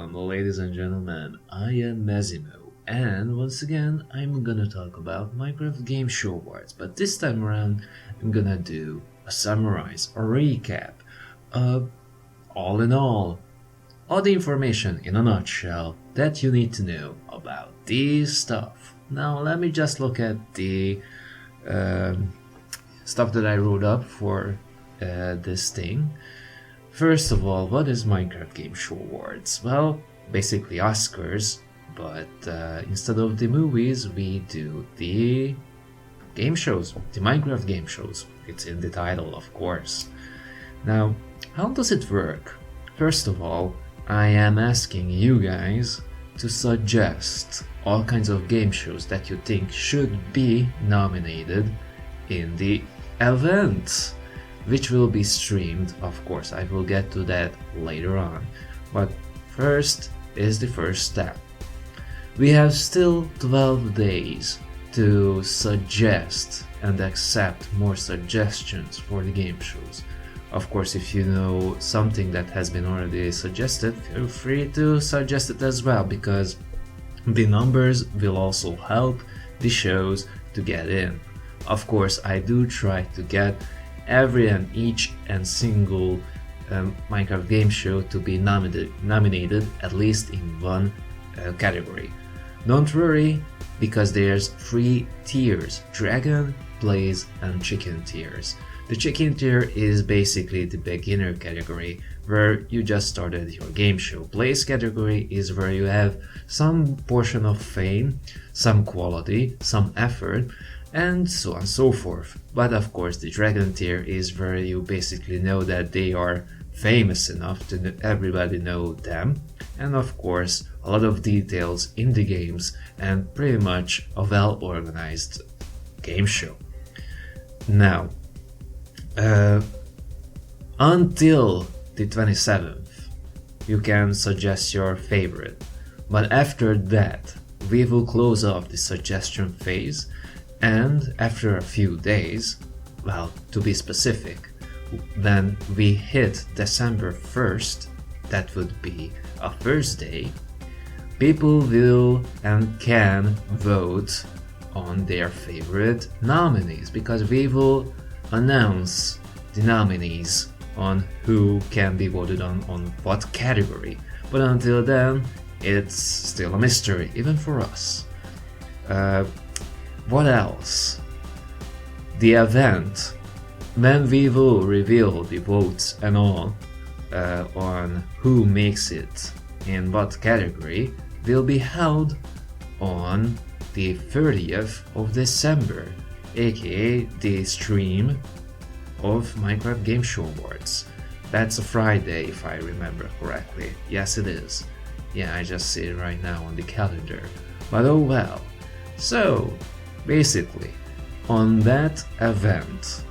Welcome, ladies and gentlemen. I am Mazimo, and once again, I'm gonna talk about Minecraft Gameshow Awards. But this time around, I'm gonna do a summarize, a recap of all in all the information in a nutshell that you need to know about this stuff. Now, let me just look at the stuff that I wrote up for this thing. First of all, what is Minecraft Game Show Awards? Well, basically Oscars, but instead of the movies, we do the game shows, the Minecraft game shows. It's in the title, of course. Now, how does it work? First of all, I am asking you guys to suggest all kinds of game shows that you think should be nominated in the event, which will be streamed. Of course, I will get to that later on, but first is the first step. We have still 12 days to suggest and accept more suggestions for the game shows. Of course, if you know something that has been already suggested, feel free to suggest it as well, because the numbers will also help the shows to get in. Of course, I do try to get every and each and single Minecraft game show to be nominated at least in one category. Don't worry, because there's 3 tiers: Dragon, Blaze and Chicken tiers. The Chicken tier is basically the beginner category, where you just started your game show. Blaze category is where you have some portion of fame, some quality, some effort, and so on and so forth. But of course, the Dragon tier is where you basically know that they are famous enough to everybody know them, and of course a lot of details in the games and pretty much a well organized game show. Now, until the 27th, you can suggest your favorite, but after that we will close off the suggestion phase, and after a few days, well, to be specific, when we hit December 1st, that would be a Thursday, people will and can vote on their favorite nominees, because we will announce the nominees on who can be voted on what category. But until then, it's still a mystery, even for us. What else? The event, when we will reveal the votes and all on who makes it in what category, will be held on the 30th of December, aka the stream of Minecraft Game Show Awards. That's a Friday, if I remember correctly. Yes, it is. Yeah, I just see it right now on the calendar. But oh well. So, basically, on that event,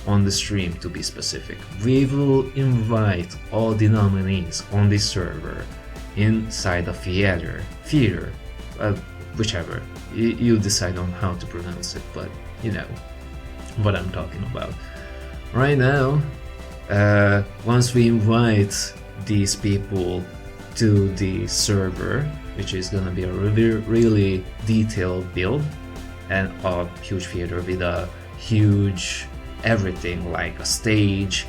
on the stream to be specific, we will invite all the nominees on the server inside a theater, whichever. You decide on how to pronounce it, but you know what I'm talking about. Right now, once we invite these people to the server, which is gonna be a really detailed build, and a huge theater with a huge everything, like a stage,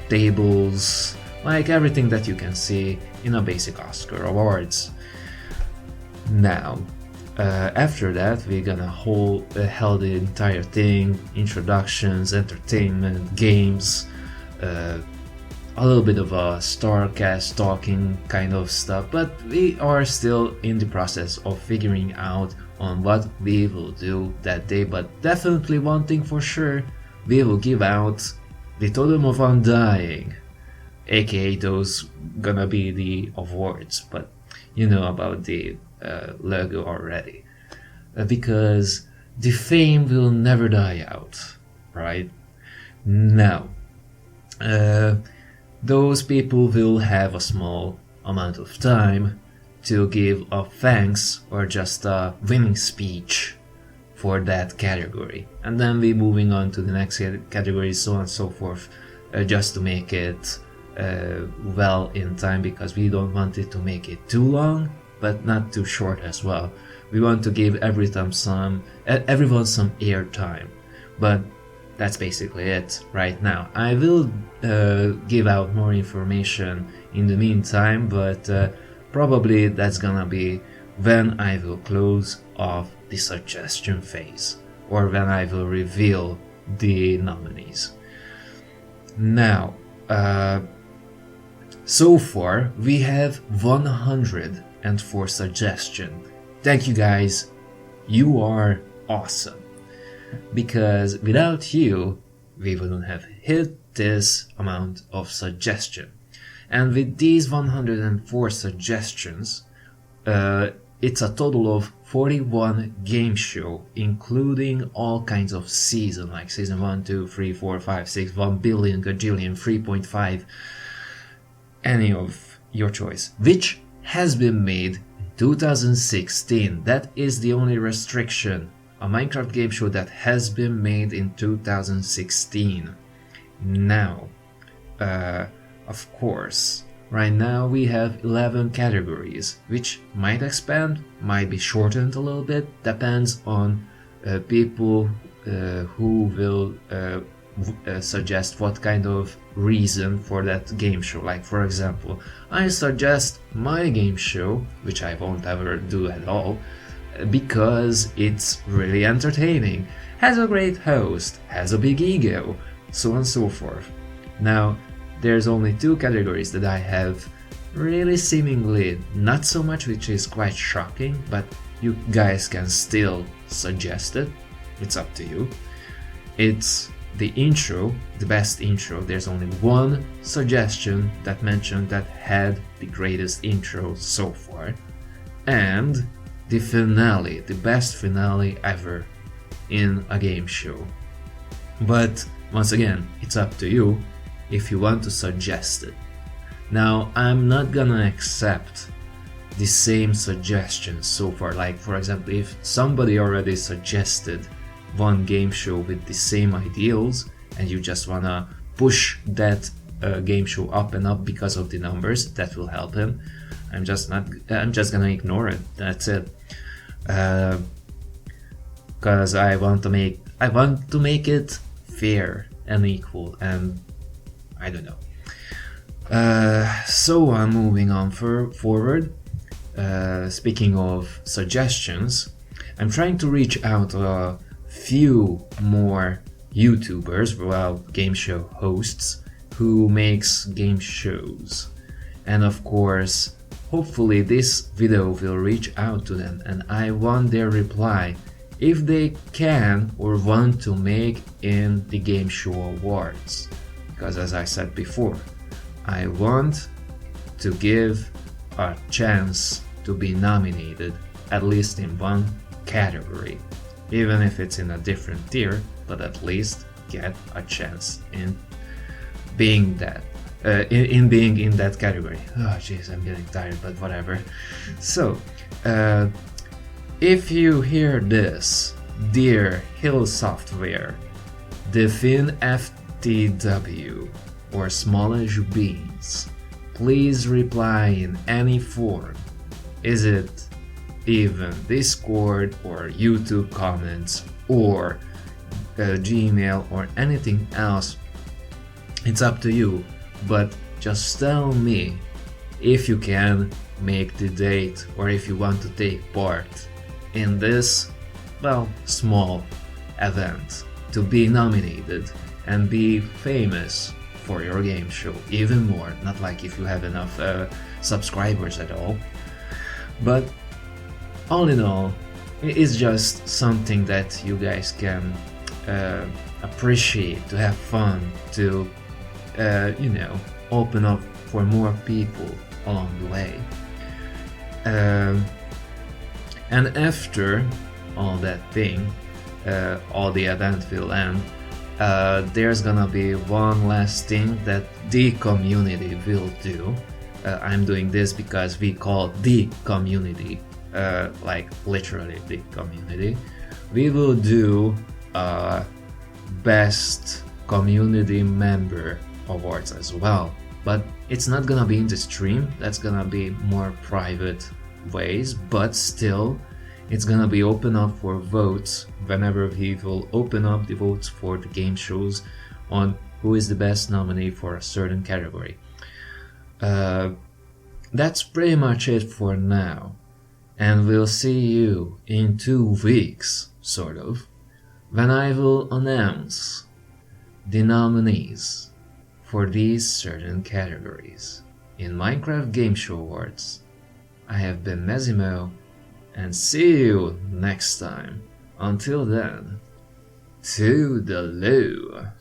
tables, like everything that you can see in a basic Oscar Awards. Now, after that, we're gonna hold the entire thing, introductions, entertainment, games, a little bit of a Starcast talking kind of stuff, but we are still in the process of figuring out on what we will do that day. But definitely one thing for sure, we will give out the Totem of Undying, aka those gonna be the awards, but you know about the logo already, because the fame will never die out, right? Now, those people will have a small amount of time to give a thanks or just a winning speech for that category, and then we moving on to the next category, so on and so forth, just to make it well in time, because we don't want it to make it too long but not too short as well. We want to give everyone some airtime, but that's basically it right now. I will give out more information in the meantime, but probably that's gonna be when I will close off the suggestion phase, or when I will reveal the nominees. Now, so far we have 104 suggestions. Thank you guys, you are awesome. Because without you, we wouldn't have hit this amount of suggestion. And with these 104 suggestions, it's a total of 41 game show, including all kinds of season, like season 1, 2, 3, 4, 5, 6, 1 billion, gajillion, 3.5, any of your choice, which has been made in 2016. That is the only restriction. A Minecraft game show that has been made in 2016. Now, of course, right now we have 11 categories, which might expand, might be shortened a little bit, depends on people who will suggest what kind of reason for that game show. Like, for example, I suggest my game show, which I won't ever do at all, because it's really entertaining, has a great host, has a big ego, so on and so forth. Now, there's only 2 categories that I have really seemingly not so much, which is quite shocking, but you guys can still suggest it. It's up to you. It's the intro, the best intro. There's only 1 suggestion that mentioned that had the greatest intro so far. And the finale, the best finale ever in a game show. But once again, it's up to you if you want to suggest it. Now, I'm not gonna accept the same suggestions so far. Like, for example, if somebody already suggested one game show with the same ideals and you just wanna push that game show up and up because of the numbers, that will help him. I'm just gonna ignore it. That's it. Because I want to make it fair and equal, and I don't know. So I'm moving on forward. Speaking of suggestions, I'm trying to reach out a few more YouTubers, well, game show hosts, who makes game shows, and of course, hopefully this video will reach out to them, and I want their reply if they can or want to make in the Game Show Awards. Because as I said before, I want to give a chance to be nominated at least in one category, even if it's in a different tier, but at least get a chance in being that. In being in that category. Oh jeez, I'm getting tired, but whatever. So, if you hear this, dear Hill Software, Defin FTW, or Smallish Beans, please reply in any form. Is it even Discord or YouTube comments or Gmail or anything else? It's up to you. But just tell me if you can make the date, or if you want to take part in this, well, small event to be nominated and be famous for your game show even more. Not like if you have enough subscribers at all, but all in all, it's just something that you guys can appreciate, to have fun, to open up for more people along the way. And after all that thing, all the event will end, there's gonna be one last thing that the community will do. I'm doing this because we call the community, like literally the community. We will do best community member awards as well. but it's not gonna be in the stream. That's gonna be more private ways, but still it's gonna be open up for votes whenever he will open up the votes for the game shows on who is the best nominee for a certain category. That's pretty much it for now, and we'll see you in 2 weeks, sort of, when I will announce the nominees for these certain categories. In Minecraft Game Show Awards, I have been Mezimo, and see you next time. Until then, toodaloo.